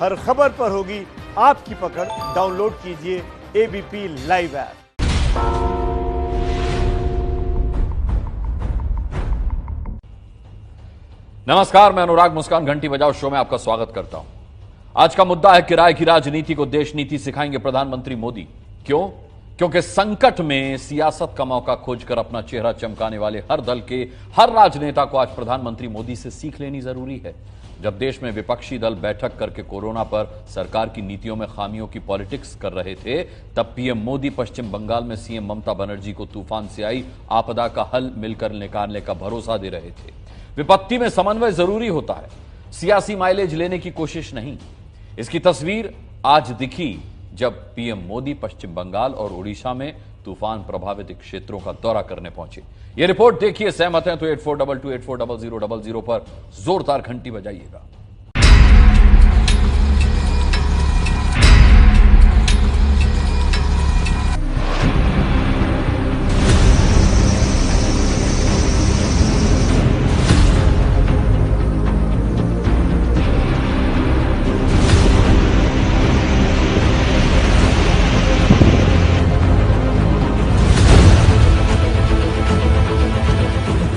हर खबर पर होगी आपकी पकड़। डाउनलोड कीजिए एबीपी लाइव ऐप। नमस्कार, मैं अनुराग मुस्कान घंटी बजाओ शो में आपका स्वागत करता हूं। आज का मुद्दा है किराए की राजनीति को देश नीति सिखाएंगे प्रधानमंत्री मोदी। क्यों? क्योंकि संकट में सियासत का मौका खोजकर अपना चेहरा चमकाने वाले हर दल के हर राजनेता को आज प्रधानमंत्री मोदी से सीख लेनी जरूरी है। जब देश में विपक्षी दल बैठक करके कोरोना पर सरकार की नीतियों में खामियों की पॉलिटिक्स कर रहे थे, तब पीएम मोदी पश्चिम बंगाल में सीएम ममता बनर्जी को तूफान से आई आपदा का हल मिलकर निकालने का भरोसा दे रहे थे। विपत्ति में समन्वय जरूरी होता है, सियासी माइलेज लेने की कोशिश नहीं। इसकी तस्वीर आज दिखी जब पीएम मोदी पश्चिम बंगाल और उड़ीसा में तूफान प्रभावित क्षेत्रों का दौरा करने पहुंचे। यह रिपोर्ट देखिए, सहमत हैं तो 8422840000 पर जोरदार घंटी बजाइएगा।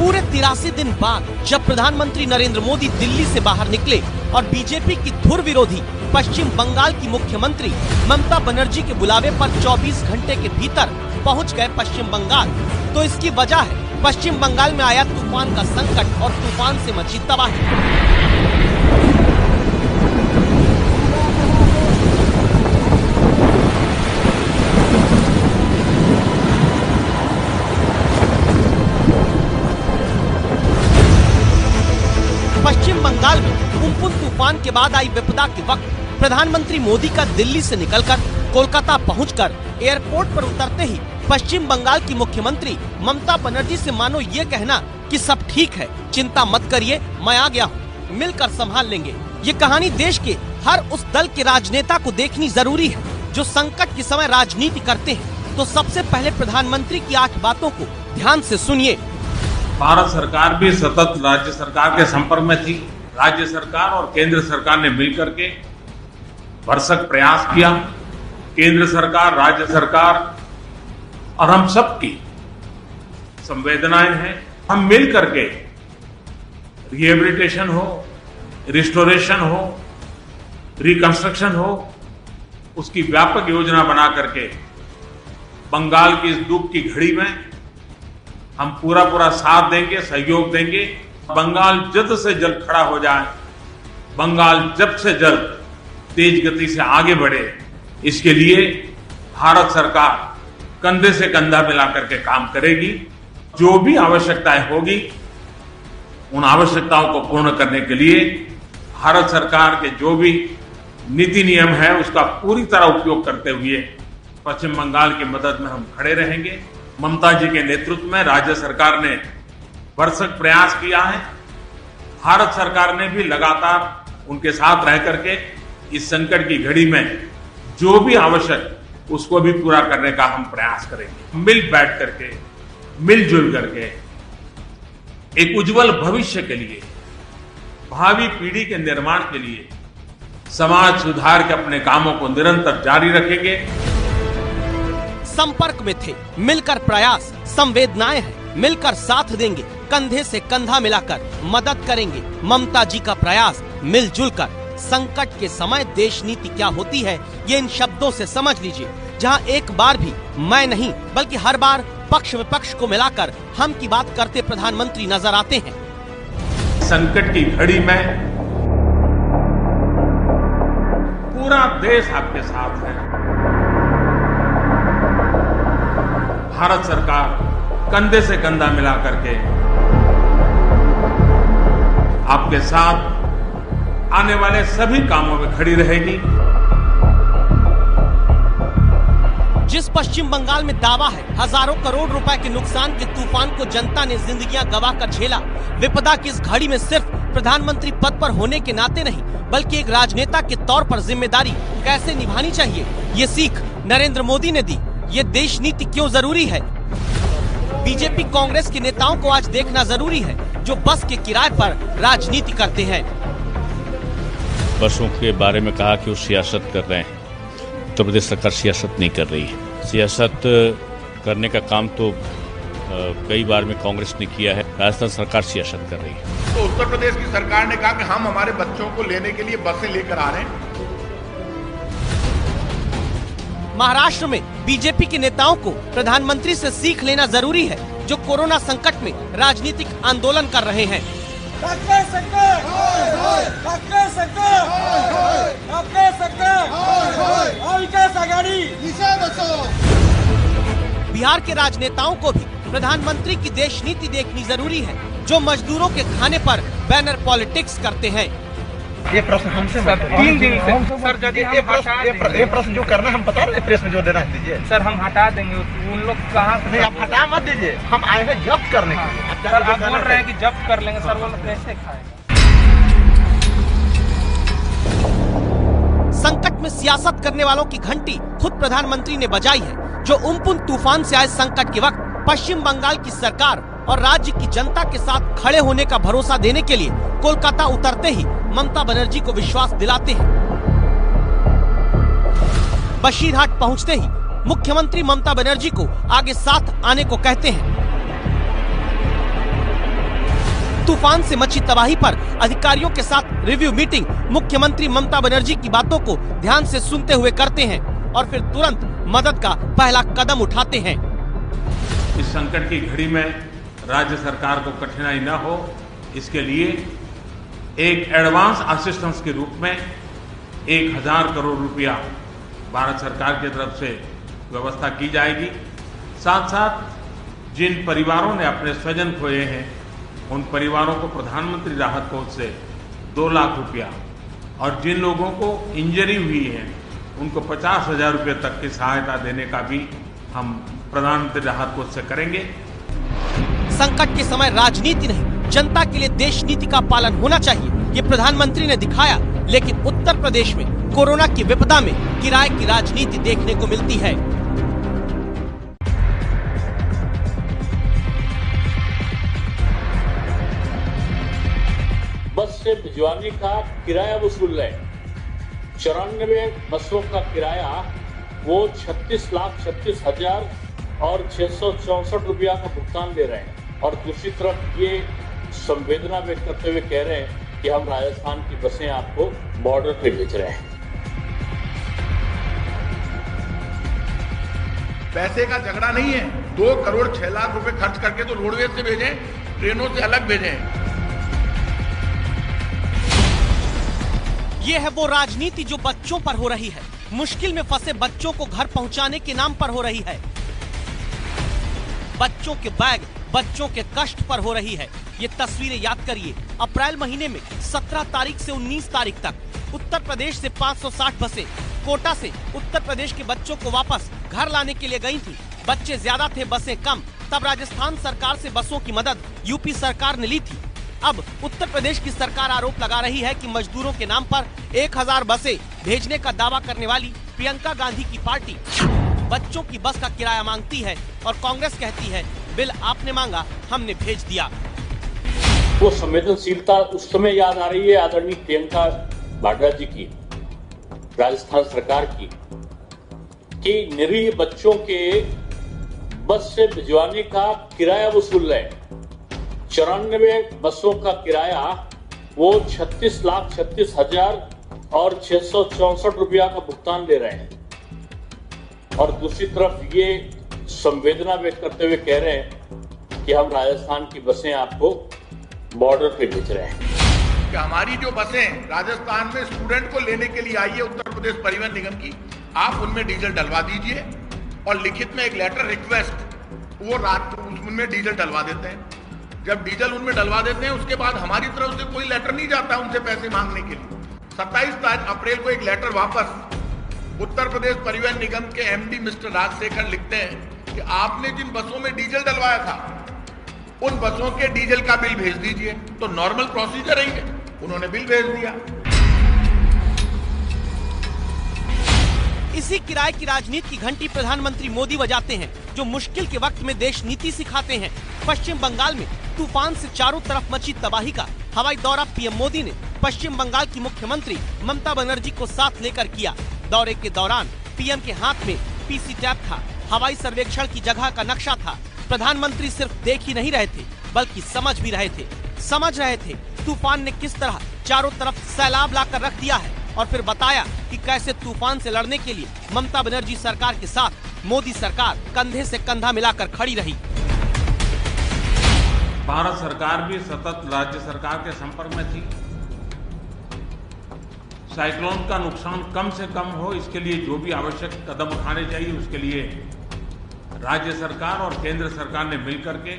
पूरे 83 दिन बाद जब प्रधानमंत्री नरेंद्र मोदी दिल्ली से बाहर निकले और बीजेपी की धुर विरोधी पश्चिम बंगाल की मुख्यमंत्री ममता बनर्जी के बुलावे पर 24 घंटे के भीतर पहुंच गए पश्चिम बंगाल, तो इसकी वजह है पश्चिम बंगाल में आया तूफान का संकट और तूफान से मची तबाही। पश्चिम बंगाल में उम्पुन तूफान के बाद आई विपदा के वक्त प्रधानमंत्री मोदी का दिल्ली से निकलकर कोलकाता पहुंचकर एयरपोर्ट पर उतरते ही पश्चिम बंगाल की मुख्यमंत्री ममता बनर्जी से मानो ये कहना कि सब ठीक है, चिंता मत करिए, मैं आ गया हूँ, मिलकर संभाल लेंगे। ये कहानी देश के हर उस दल के राजनेता को देखनी जरूरी है जो संकट के समय राजनीति करते हैं। तो सबसे पहले प्रधानमंत्री की 8 बातों को ध्यान से सुनिए। भारत सरकार भी सतत राज्य सरकार के संपर्क में थी। राज्य सरकार और केंद्र सरकार ने मिलकर के भरसक प्रयास किया। केंद्र सरकार, राज्य सरकार और हम सबकी संवेदनाएं हैं। हम मिल करके रिहेबिलिटेशन हो, रिस्टोरेशन हो, रिकंस्ट्रक्शन हो, उसकी व्यापक योजना बना करके बंगाल की इस दुख की घड़ी में हम पूरा साथ देंगे, सहयोग देंगे। बंगाल जल्द से जल्द खड़ा हो जाए, बंगाल जल्द से जल्द तेज गति से आगे बढ़े, इसके लिए भारत सरकार कंधे से कंधा मिला करके काम करेगी। जो भी आवश्यकताएं होगी, उन आवश्यकताओं को पूर्ण करने के लिए भारत सरकार के जो भी नीति नियम है उसका पूरी तरह उपयोग करते हुए पश्चिम बंगाल की मदद में हम खड़े रहेंगे। ममता जी के नेतृत्व में राज्य सरकार ने भरसक प्रयास किया है। भारत सरकार ने भी लगातार उनके साथ रह करके इस संकट की घड़ी में जो भी आवश्यक उसको भी पूरा करने का हम प्रयास करेंगे। मिल बैठ करके, मिलजुल करके एक उज्जवल भविष्य के लिए, भावी पीढ़ी के निर्माण के लिए समाज सुधार के अपने कामों को निरंतर जारी रखेंगे। संपर्क में थे, मिलकर प्रयास, संवेदनाएं हैं, मिलकर साथ देंगे, कंधे से कंधा मिलाकर मदद करेंगे। ममता जी का प्रयास मिलजुल कर। संकट के समय देश नीति क्या होती है ये इन शब्दों से समझ लीजिए, जहां एक बार भी मैं नहीं बल्कि हर बार पक्ष विपक्ष को मिलाकर हम की बात करते प्रधानमंत्री नजर आते हैं। संकट की घड़ी में पूरा देश आपके साथ है। भारत सरकार कंधे से कंधा मिला करके आपके साथ आने वाले सभी कामों में खड़ी रहेगी। जिस पश्चिम बंगाल में दावा है हजारों करोड़ रुपए के नुकसान के तूफान को जनता ने जिंदगियां गंवा कर झेला, विपदा की इस घड़ी में सिर्फ प्रधानमंत्री पद पर होने के नाते नहीं बल्कि एक राजनेता के तौर पर जिम्मेदारी कैसे निभानी चाहिए, ये सीख नरेंद्र मोदी ने दी। ये देश नीति क्यों जरूरी है, बीजेपी कांग्रेस के नेताओं को आज देखना जरूरी है जो बस के किराए पर राजनीति करते हैं। बसों के बारे में कहा कि वो सियासत कर रहे हैं। उत्तर प्रदेश सरकार सियासत नहीं कर रही है। सियासत करने का काम तो कई बार में कांग्रेस ने किया है। राजस्थान सरकार सियासत कर रही है। तो उत्तर प्रदेश की सरकार ने कहा कि हम हमारे बच्चों को लेने के लिए बसें लेकर आ रहे हैं। महाराष्ट्र में बीजेपी के नेताओं को प्रधानमंत्री से सीख लेना जरूरी है, जो कोरोना संकट में राजनीतिक आंदोलन कर रहे हैं। बिहार के राजनेताओं को भी प्रधानमंत्री की देश नीति देखनी जरूरी है, जो मजदूरों के खाने पर बैनर पॉलिटिक्स करते हैं। ये प्रश्न हमसे 3 दिन से सर, यदि ये प्रश्न जो करना हम बता रहे प्रेस में जो देना दीजिए सर, हम हटा देंगे। उन लोग कहाँ से नहीं, आप हटा मत दीजिए, हम आए हैं जब्त करने के लिए। सर आप बोल रहे हैं कि जब्त कर लेंगे, सर वो लोग कैसे खाएंगे? संकट में सियासत करने वालों की घंटी खुद प्रधानमंत्री ने बजाई है, जो उम्पुन तूफान से आए संकट के वक्त पश्चिम बंगाल की सरकार और राज्य की जनता के साथ खड़े होने का भरोसा देने के लिए कोलकाता उतरते ही ममता बनर्जी को विश्वास दिलाते हैं। बशीरहाट पहुंचते ही मुख्यमंत्री ममता बनर्जी को आगे साथ आने को कहते हैं। तूफान से मची तबाही पर अधिकारियों के साथ रिव्यू मीटिंग मुख्यमंत्री ममता बनर्जी की बातों को ध्यान से सुनते हुए करते हैं और फिर तुरंत मदद का पहला कदम उठाते हैं। इस संकट की घड़ी में राज्य सरकार को कठिनाई न हो, इसके लिए एक एडवांस असिस्टेंस के रूप में 1000 करोड़ रुपया भारत सरकार की तरफ से व्यवस्था की जाएगी। साथ साथ जिन परिवारों ने अपने स्वजन खोए हैं, उन परिवारों को प्रधानमंत्री राहत कोष से 2 लाख रुपया और जिन लोगों को इंजरी हुई है उनको 50,000 रुपये तक की सहायता देने का भी हम प्रधानमंत्री राहत कोष से करेंगे। संकट के समय राजनीति नहीं, जनता के लिए देश नीति का पालन होना चाहिए, ये प्रधानमंत्री ने दिखाया। लेकिन उत्तर प्रदेश में कोरोना की विपदा में किराए की राजनीति देखने को मिलती है। बस से भिजवाने का किराया वसूल है। 94 बसों का किराया वो 36,36,000 और 664 रुपया का भुगतान ले रहे हैं। और दूसरी तरफ ये संवेदना व्यक्त करते हुए कह रहे हैं कि हम राजस्थान की बसें आपको बॉर्डर पे भेज रहे हैं। पैसे का झगड़ा नहीं है। 2 करोड़ 6 लाख रुपए खर्च करके तो रोडवेज से भेजें, ट्रेनों से अलग भेजें। ये है वो राजनीति जो बच्चों पर हो रही है, मुश्किल में फंसे बच्चों को घर पहुंचाने के नाम पर हो रही है। बच्चों के बैग बच्चों के कष्ट पर हो रही है। ये तस्वीरें याद करिए, अप्रैल महीने में 17 तारीख से 19 तारीख तक उत्तर प्रदेश से 560 बसें कोटा से उत्तर प्रदेश के बच्चों को वापस घर लाने के लिए गई थी। बच्चे ज्यादा थे, बसें कम। तब राजस्थान सरकार से बसों की मदद यूपी सरकार ने ली थी। अब उत्तर प्रदेश की सरकार आरोप लगा रही है कि मजदूरों के नाम पर 1000 बसें भेजने का दावा करने वाली प्रियंका गांधी की पार्टी बच्चों की बस का किराया मांगती है और कांग्रेस कहती है बिल आपने मांगा, हमने भेज दिया। वो संवेदनशीलता उस समय याद आ रही है आदरणीय प्रियंका वाड्रा जी की, राजस्थान सरकार की, कि निरीह बच्चों के बस से भिजवाने का किराया वसूल है। 94 बसों का किराया वो 36,36,000 और 664 रुपया का भुगतान ले रहे हैं। और दूसरी तरफ ये संवेदना व्यक्त करते हुए कह रहे हैं कि हम राजस्थान की बसें आपको बॉर्डर पे भेज रहे हैं। कि हमारी जो बसें राजस्थान में स्टूडेंट को लेने के लिए आई है उत्तर प्रदेश परिवहन निगम की, आप उनमें डीजल डलवा दीजिए और लिखित में एक लेटर रिक्वेस्ट, वो रात को उनमें डीजल डलवा देते हैं। जब डीजल उनमें डलवा देते हैं उसके बाद हमारी तरफ से कोई लेटर नहीं जाता उनसे पैसे मांगने के लिए। 27 अप्रैल को एक लेटर वापस उत्तर प्रदेश परिवहन निगम के एमडी मिस्टर राजशेखर लिखते हैं कि आपने जिन बसों में डीजल डलवाया था उन बसों के डीजल का बिल भेज दीजिए। तो नॉर्मल प्रोसीजर है, उन्होंने बिल भेज दिया। इसी किराए की राजनीति की घंटी प्रधानमंत्री मोदी बजाते हैं, जो मुश्किल के वक्त में देश नीति सिखाते हैं। पश्चिम बंगाल में तूफान से चारों तरफ मची तबाही का हवाई दौरा पीएम मोदी ने पश्चिम बंगाल की मुख्यमंत्री ममता बनर्जी को साथ लेकर किया। दौरे के दौरान पीएम के हाथ में पीसी टैब था, हवाई सर्वेक्षण की जगह का नक्शा था। प्रधानमंत्री सिर्फ देख ही नहीं रहे थे बल्कि समझ भी रहे थे। समझ रहे थे तूफान ने किस तरह चारों तरफ सैलाब लाकर रख दिया है और फिर बताया कि कैसे तूफान से लड़ने के लिए ममता बनर्जी सरकार के साथ मोदी सरकार कंधे से कंधा मिलाकर खड़ी रही। भारत सरकार भी सतत राज्य सरकार के संपर्क में थी। साइक्लोन का नुकसान कम से कम हो, इसके लिए जो भी आवश्यक कदम उठाने चाहिए उसके लिए राज्य सरकार और केंद्र सरकार ने मिलकर के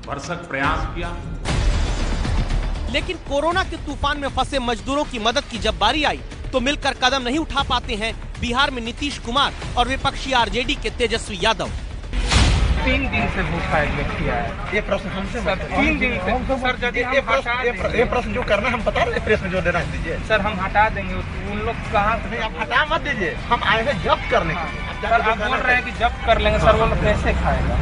भरसक प्रयास किया। लेकिन कोरोना के तूफान में फंसे मजदूरों की मदद की जब बारी आई तो मिलकर कदम नहीं उठा पाते हैं बिहार में नीतीश कुमार और विपक्षी आरजेडी के तेजस्वी यादव। 3 दिन से भूखा व्यक्ति है। ये प्रश्न हमसे 3 दिन से सर, ये प्रश्न जो करना हम बता रहे हैं, प्रेस में जो देना है दीजिए। सर हम हटा देंगे, उन लोग कहाँ नहीं, आप हटा मत दीजिए, हम आए हैं जब्त करने के लिए। सर आप बोल रहे हैं कि जब्त कर लेंगे, सर वो लोग कैसे खाएगा?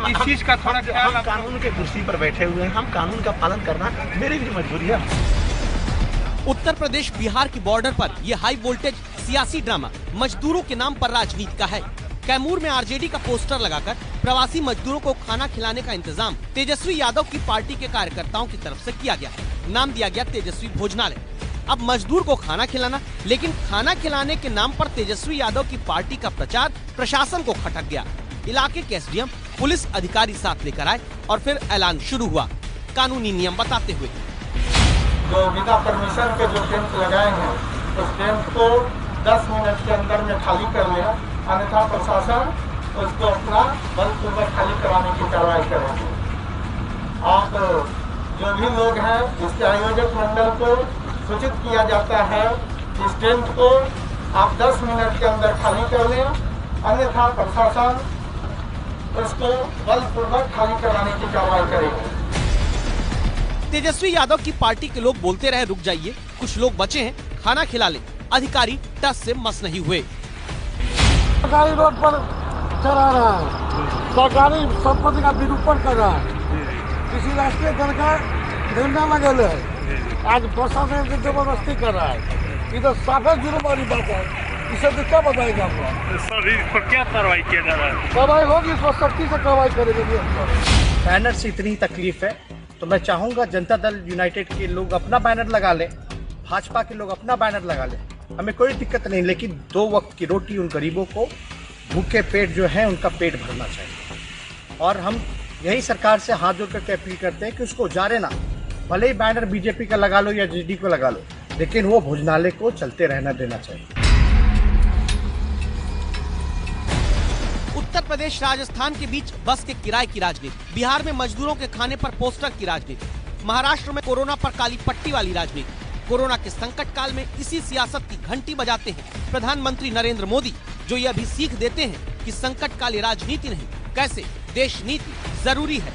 इस चीज का थोड़ा ख्याल, हम कानून के कुर्सी पर बैठे हुए हैं, हम कानून का पालन करना मेरी भी मजबूरी है। उत्तर प्रदेश बिहार की बॉर्डर पर यह हाई वोल्टेज सियासी ड्रामा मजदूरों के नाम पर राजनीति का है। कैमूर में आरजेडी का पोस्टर लगाकर प्रवासी मजदूरों को खाना खिलाने का इंतजाम तेजस्वी यादव की पार्टी के कार्यकर्ताओं की तरफ से किया गया। नाम दिया गया तेजस्वी भोजनालय। अब मजदूर को खाना खिलाना, लेकिन खाना खिलाने के नाम पर तेजस्वी यादव की पार्टी का प्रचार प्रशासन को खटक गया। इलाके के एसडीएम पुलिस अधिकारी साथ लेकर आए और फिर ऐलान शुरू हुआ कानूनी नियम बताते हुए। जो बिना परमिशन के जो टेंट लगाए हैं उस टेंट को 10 मिनट के अंदर में खाली कर लिया, अन्यथा प्रशासन उसको अपना बलपूर्वक खाली कराने की कार्रवाई करेंगे। आप जो भी लोग हैं इसके आयोजक मंडल को सूचित किया जाता है कि इस टेंट को आप 10 मिनट के अंदर खाली कर लें, अन्यथा प्रशासन उसको बलपूर्वक खाली कराने की कार्रवाई करेगी। तेजस्वी यादव की पार्टी के लोग बोलते रहे रुक जाइए, कुछ लोग बचे हैं, खाना खिला ले। अधिकारी टस से मस नहीं हुए। सरकारी रोड पर चला रहा है, सरकारी संपत्ति का विरूपण कर रहा है, किसी राष्ट्रीय दल का झंडा लगे है, आज प्रशासन की जबरदस्ती कर रहा है। इधर साफे जुर्म वाली बात है, इसे तो क्या बताएगा आपको? सर इस पर क्या कार्रवाई किया जा रहा है? कार्रवाई होगी, इस पर सख्ती से कार्रवाई करेंगे। बैनर से इतनी तकलीफ है तो मैं चाहूंगा जनता दल यूनाइटेड के लोग अपना बैनर लगा लें, भाजपा के लोग अपना बैनर लगा लें, हमें कोई दिक्कत नहीं, लेकिन 2 वक्त की रोटी उन गरीबों को, भूखे पेट जो है उनका पेट भरना चाहिए। और हम यही सरकार से हाथ जोड़ करके अपील करते हैं कि उसको उजारे ना, भले ही बैनर बीजेपी का लगा लो या जेडी को लगा लो, लेकिन वो भोजनालय को चलते रहना देना चाहिए। उत्तर प्रदेश राजस्थान के बीच बस के किराए की राजनीति, बिहार में मजदूरों के खाने पर पोस्टर की राजनीति, महाराष्ट्र में कोरोना पर काली पट्टी वाली राजनीति। कोरोना के संकट काल में इसी सियासत की घंटी बजाते हैं प्रधानमंत्री नरेंद्र मोदी, जो यह भी सीख देते हैं कि संकट काल राजनीति नहीं, कैसे देश नीति जरूरी है।